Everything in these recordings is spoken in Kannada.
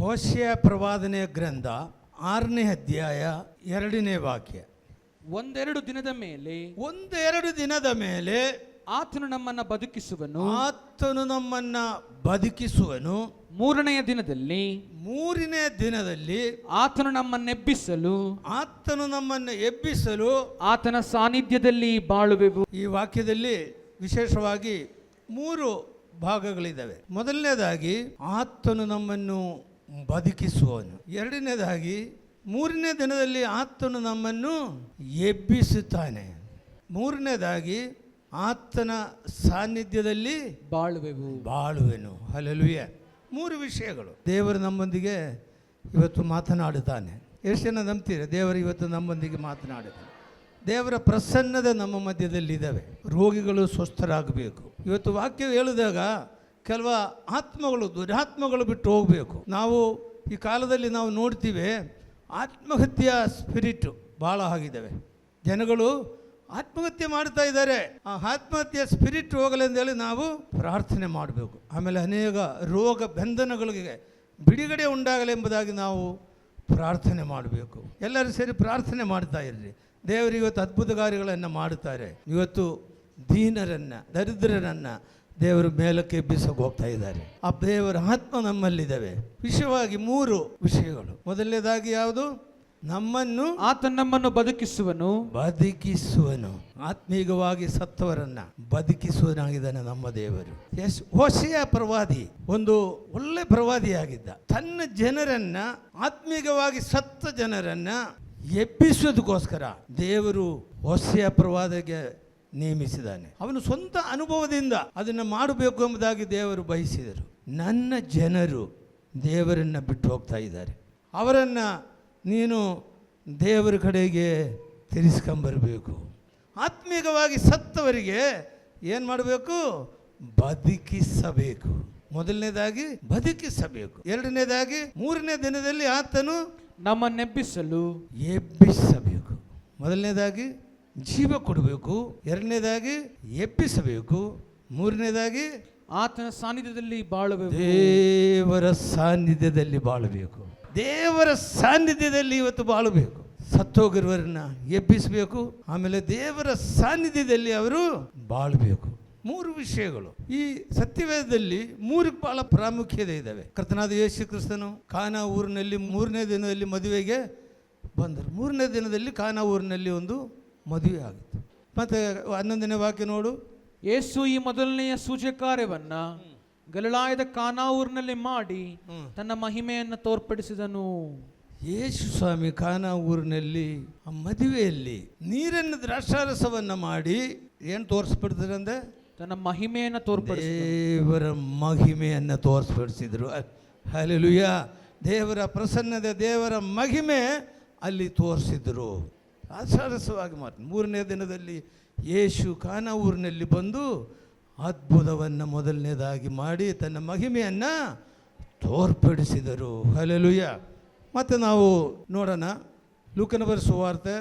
ಹೋಶೇಯ ಪ್ರವಾದನೆಯ ಗ್ರಂಥ 6ನೇ ಅಧ್ಯಾಯ 2ನೇ ವಾಕ್ಯ. ಒಂದೆರಡು ದಿನದ ಮೇಲೆ ಆತನು ನಮ್ಮನ್ನ ಬದುಕಿಸುವನು. ಮೂರನೆಯ ದಿನದಲ್ಲಿ ಆತನು ನಮ್ಮನ್ನು ಎಬ್ಬಿಸಲು ಆತನ ಸಾನ್ನಿಧ್ಯದಲ್ಲಿ ಬಾಳುವೆವು. ಈ ವಾಕ್ಯದಲ್ಲಿ ವಿಶೇಷವಾಗಿ 3 ಭಾಗಗಳಿದ್ದಾವೆ. ಮೊದಲನೇದಾಗಿ ಆತನು ನಮ್ಮನ್ನು ಬದುಕಿಸುವನು. ಎರಡನೇದಾಗಿ 3ನೇ ದಿನದಲ್ಲಿ ಆತನು ನಮ್ಮನ್ನು ಎಬ್ಬಿಸುತ್ತಾನೆ. ಮೂರನೇದಾಗಿ ಆತನ ಸಾನ್ನಿಧ್ಯದಲ್ಲಿ ಬಾಳುವೆನು. ಹಲ್ಲೆಲೂಯಾ. 3 ವಿಷಯಗಳು. ದೇವರು ನಮ್ಮೊಂದಿಗೆ ಇವತ್ತು ಮಾತನಾಡುತ್ತಾನೆ. ಎಷ್ಟು ಜನ ನಂಬ್ತೀರ? ದೇವರು ಇವತ್ತು ನಮ್ಮೊಂದಿಗೆ ಮಾತನಾಡುತ್ತಾನೆ. ದೇವರ ಪ್ರಸನ್ನತೆ ನಮ್ಮ ಮಧ್ಯದಲ್ಲಿದ್ದಾವೆ. ರೋಗಿಗಳು ಸ್ವಸ್ಥರಾಗಬೇಕು. ಇವತ್ತು ವಾಕ್ಯ ಹೇಳಿದಾಗ ಕೆಲವು ಆತ್ಮಗಳು, ದುರಾತ್ಮಗಳು ಬಿಟ್ಟು ಹೋಗಬೇಕು. ನಾವು ಈ ಕಾಲದಲ್ಲಿ ನಾವು ನೋಡ್ತೀವಿ, ಆತ್ಮಹತ್ಯೆಯ ಸ್ಪಿರಿಟ್ ಭಾಳ ಆಗಿದ್ದಾವೆ. ಜನಗಳು ಆತ್ಮಹತ್ಯೆ ಮಾಡ್ತಾ ಇದ್ದಾರೆ. ಆ ಆತ್ಮಹತ್ಯೆಯ ಸ್ಪಿರಿಟ್ ಹೋಗಲೆಂದೇಳಿ ನಾವು ಪ್ರಾರ್ಥನೆ ಮಾಡಬೇಕು. ಆಮೇಲೆ ಅನೇಕ ರೋಗ ಬಂಧನಗಳಿಗೆ ಬಿಡುಗಡೆ ಉಂಟಾಗಲೆಂಬುದಾಗಿ ನಾವು ಪ್ರಾರ್ಥನೆ ಮಾಡಬೇಕು. ಎಲ್ಲರೂ ಸೇರಿ ಪ್ರಾರ್ಥನೆ ಮಾಡ್ತಾ ಇರ್ರಿ. ದೇವರು ಇವತ್ತು ಅದ್ಭುತ ಕಾರ್ಯಗಳನ್ನು ಮಾಡುತ್ತಾರೆ. ಇವತ್ತು ದೀನರನ್ನು, ದರಿದ್ರರನ್ನು ದೇವರು ಮೇಲಕ್ಕೆ ಎಬ್ಬಿಸಕ್ಕೆ ಹೋಗ್ತಾ ಇದ್ದಾರೆ. ಆ ದೇವರ ಆತ್ಮ ನಮ್ಮಲ್ಲಿದ್ದಾವೆ. ವಿಶೇಷವಾಗಿ 3 ವಿಷಯಗಳು. ಮೊದಲನೇದಾಗಿ ಯಾವುದು? ನಮ್ಮನ್ನು ಬದುಕಿಸುವನು. ಆತ್ಮೀಕವಾಗಿ ಸತ್ತವರನ್ನ ಬದುಕಿಸುವನಾಗಿದ್ದಾನೆ ನಮ್ಮ ದೇವರು. ಹೋಶೇಯ ಪ್ರವಾದಿ ಒಂದು ಒಳ್ಳೆ ಪ್ರವಾದಿಯಾಗಿದ್ದ. ತನ್ನ ಜನರನ್ನ, ಆತ್ಮೀಕವಾಗಿ ಸತ್ತ ಜನರನ್ನ ಎಬ್ಬಿಸೋದಕ್ಕೋಸ್ಕರ ದೇವರು ಹೋಶೇಯ ಪ್ರವಾದಿಗೆ ನೇಮಿಸಿದ್ದಾನೆ. ಅವನು ಸ್ವಂತ ಅನುಭವದಿಂದ ಅದನ್ನು ಮಾಡಬೇಕು ಎಂಬುದಾಗಿ ದೇವರು ಬಯಸಿದರು. ನನ್ನ ಜನರು ದೇವರನ್ನು ಬಿಟ್ಟು ಹೋಗ್ತಾ ಇದ್ದಾರೆ. ಅವರನ್ನು ನೀನು ದೇವರ ಕಡೆಗೆ ತಿರ್ಸ್ಕೊಂಬರಬೇಕು. ಆತ್ಮೀಕವಾಗಿ ಸತ್ತವರಿಗೆ ಏನು ಮಾಡಬೇಕು? ಬದುಕಿಸಬೇಕು. ಮೊದಲನೇದಾಗಿ ಬದುಕಿಸಬೇಕು. ಎರಡನೇದಾಗಿ 3ನೇ ದಿನದಲ್ಲಿ ಆತನು ಎಬ್ಬಿಸಬೇಕು. ಮೊದಲನೇದಾಗಿ ಜೀವ ಕೊಡಬೇಕು, ಎರಡನೇದಾಗಿ ಎಬ್ಬಿಸಬೇಕು, ಮೂರನೇದಾಗಿ ಆತನ ಸಾನ್ನಿಧ್ಯದಲ್ಲಿ ಬಾಳಬೇಕು. ದೇವರ ಸಾನ್ನಿಧ್ಯದಲ್ಲಿ ಬಾಳಬೇಕು. ದೇವರ ಸಾನ್ನಿಧ್ಯದಲ್ಲಿ ಇವತ್ತು ಬಾಳಬೇಕು. ಸತ್ತೋಗಿರುವರನ್ನ ಎಬ್ಬಿಸಬೇಕು. ಆಮೇಲೆ ದೇವರ ಸಾನ್ನಿಧ್ಯದಲ್ಲಿ ಅವರು ಬಾಳಬೇಕು. 3 ವಿಷಯಗಳು ಈ ಸತ್ಯವೇದದಲ್ಲಿ 3 ಬಹಳ ಪ್ರಾಮುಖ್ಯತೆ ಇದ್ದಾವೆ. ಕರ್ತನಾದ ಯೇಸು ಕ್ರಿಸ್ತನು ಕಾನಾ ಊರಿನಲ್ಲಿ 3ನೇ ದಿನದಲ್ಲಿ ಮದುವೆಗೆ ಬಂದರು. 3ನೇ ದಿನದಲ್ಲಿ ಕಾನಾ ಊರಿನಲ್ಲಿ ಒಂದು ಮದುವೆ ಆಗುತ್ತೆ. ಮತ್ತೆ 11ನೇ ವಾಕ್ಯ ನೋಡು. ಯೇಸು ಈ ಮೊದಲನೆಯ ಸೂಚಕ ಕಾರ್ಯವನ್ನ ಗಲಿಲಾಯದ ಕಾನಾ ಊರಿನಲ್ಲಿ ಮಾಡಿ ತನ್ನ ಮಹಿಮೆಯನ್ನು ತೋರ್ಪಡಿಸಿದನು. ಯೇಸು ಸ್ವಾಮಿ ಕಾನಾ ಊರಿನಲ್ಲಿ ಆ ಮದುವೆಯಲ್ಲಿ ನೀರನ್ನು ದ್ರಾಕ್ಷಾರಸವನ್ನ ಮಾಡಿ ಏನು ತೋರಿಸ್ಬಿಡ್ತಾರೆ? ತನ್ನ ಮಹಿಮೆಯನ್ನು ತೋರ್ಪಡಿಸಿದರು. ದೇವರ ಮಹಿಮೆಯನ್ನು ತೋರಿಸ್ಪಡಿಸಿದ್ರು. ಹಲ್ಲೆಲೂಯಾ. ದೇವರ ಪ್ರಸನ್ನತೆ, ದೇವರ ಮಹಿಮೆ ಅಲ್ಲಿ ತೋರಿಸಿದ್ರು. ದ್ರಾಕ್ಷಾರಸವಾಗಿ ಮಾಡಿ 3ನೇ ದಿನದಲ್ಲಿ ಯೇಸು ಕಾನಾ ಊರಿನಲ್ಲಿ ಬಂದು ಅದ್ಭುತವನ್ನು ಮೊದಲನೇದಾಗಿ ಮಾಡಿ ತನ್ನ ಮಹಿಮೆಯನ್ನು ತೋರ್ಪಡಿಸಿದರು. ಹಲ್ಲೆಲೂಯಾ. ಮತ್ತು ನಾವು ನೋಡೋಣ, ಲೂಕನ ಬರೆದ ಸುವಾರ್ತೆ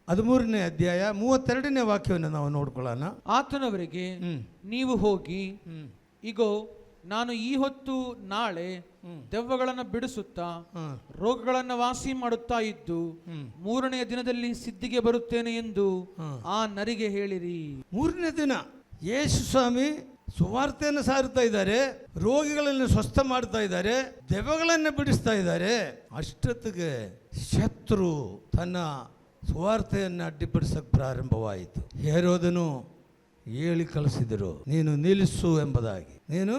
13ನೇ ಅಧ್ಯಾಯ 32ನೇ ವಾಕ್ಯವನ್ನು ನಾವು ನೋಡ್ಕೊಳ್ಳೋಣ. ಆತನವರಿಗೆ, ನೀವು ಹೋಗಿ, ಇಗೋ ನಾನು ಈ ಹೊತ್ತು ನಾಳೆ ದೆವ್ವಗಳನ್ನು ಬಿಡಿಸುತ್ತಾ ರೋಗಗಳನ್ನು ವಾಸಿ ಮಾಡುತ್ತಾ ಇದ್ದು 3ನೇ ದಿನದಲ್ಲಿ ಸಿದ್ಧಿಗೆ ಬರುತ್ತೇನೆ ಎಂದು ಆ ನರಿಗೆ ಹೇಳಿರಿ. 3ನೇ ದಿನ ಯೇಸು ಸ್ವಾಮಿ ಸುವಾರ್ತೆಯನ್ನು ಸಾರುತ್ತಾ ಇದ್ದಾರೆ, ರೋಗಿಗಳನ್ನು ಸ್ವಸ್ಥ ಮಾಡ್ತಾ ಇದ್ದಾರೆ, ದೆವ್ವಗಳನ್ನು ಬಿಡಿಸ್ತಾ ಇದ್ದಾರೆ. ಅಷ್ಟೊತ್ತಿಗೆ ಶತ್ರು ತನ್ನ ಸುವಾರ್ತೆಯನ್ನು ಅಡ್ಡಿಪಡಿಸಕ್ಕೆ ಪ್ರಾರಂಭವಾಯಿತು. ಹೆರೋದನು ಹೇಳಿ ಕಳಿಸಿದರು, ನೀನು ನಿಲ್ಲಿಸು ಎಂಬುದಾಗಿ. ನೀನು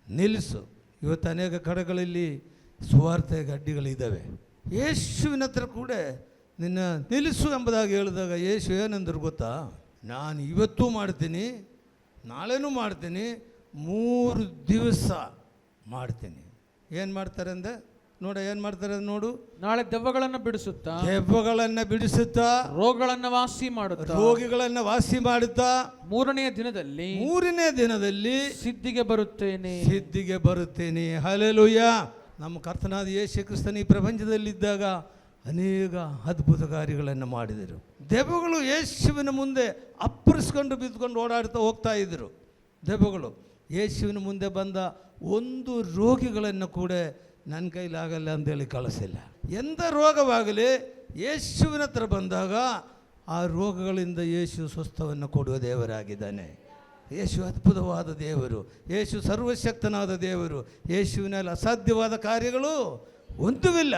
ನಿಲ್ಲಿಸು. ಇವತ್ತು ಅನೇಕ ಕಡೆಗಳಲ್ಲಿ ಸುವಾರ್ತೆ ಅಡ್ಡಿಗಳಿದ್ದಾವೆ. ಯೇಸುವಿನ ಹತ್ರ ಕೂಡ ನಿನ್ನ ನಿಲ್ಲಿಸು ಎಂಬುದಾಗಿ ಹೇಳಿದಾಗ ಯೇಸು ಏನಂದ್ರು ಗೊತ್ತಾ? ನಾನು ಇವತ್ತೂ ಮಾಡ್ತೀನಿ, ನಾಳೆನೂ ಮಾಡ್ತೀನಿ, 3 ದಿವಸ ಮಾಡ್ತೀನಿ. ಏನು ಮಾಡ್ತಾರೆ ಅಂದೆ ನೋಡ, ಏನು ಮಾಡ್ತಾರೆ ನೋಡು. ನಾಳೆ ದೆವ್ವಗಳನ್ನು ಬಿಡಿಸುತ್ತಾ ರೋಗಗಳನ್ನು ವಾಸಿ ಮಾಡುತ್ತಾ 3ನೇ ದಿನದಲ್ಲಿ ಸಿದ್ಧಿಗೆ ಬರುತ್ತೇನೆ. ಹಲ್ಲೆಲೂಯಾ. ನಮ್ಮ ಕರ್ತನಾದ ಯೇಸು ಕ್ರಿಸ್ತನ ಈ ಪ್ರಪಂಚದಲ್ಲಿದ್ದಾಗ ಅನೇಕ ಅದ್ಭುತ ಕಾರ್ಯಗಳನ್ನು ಮಾಡಿದರು. ದೆವ್ವಗಳು ಯೇಸುವಿನ ಮುಂದೆ ಅಪ್ಪರಿಸ್ಕೊಂಡು ಬಿದ್ದುಕೊಂಡು ಓಡಾಡ್ತಾ ಹೋಗ್ತಾ ಇದ್ದರು. ದೆವ್ವಗಳು ಯೇಸುವಿನ ಮುಂದೆ ಬಂದ ಒಂದು ರೋಗಿಗಳನ್ನು ಕೂಡ ನನ್ನ ಕೈಲಾಗಲ್ಲ ಅಂತೇಳಿ ಕಳಿಸಿಲ್ಲ. ಎಂಥ ರೋಗವಾಗಲಿ ಯೇಸುವಿನ ಹತ್ರ ಬಂದಾಗ ಆ ರೋಗಗಳಿಂದ ಯೇಸು ಸ್ವಸ್ಥವನ್ನು ಕೊಡುವ ದೇವರಾಗಿದ್ದಾನೆ. ಯೇಸು ಅದ್ಭುತವಾದ ದೇವರು, ಯೇಸು ಸರ್ವಶಕ್ತನಾದ ದೇವರು. ಯೇಸುವಿನಲ್ಲಿ ಅಸಾಧ್ಯವಾದ ಕಾರ್ಯಗಳು ಒಂದೂ ಇಲ್ಲ.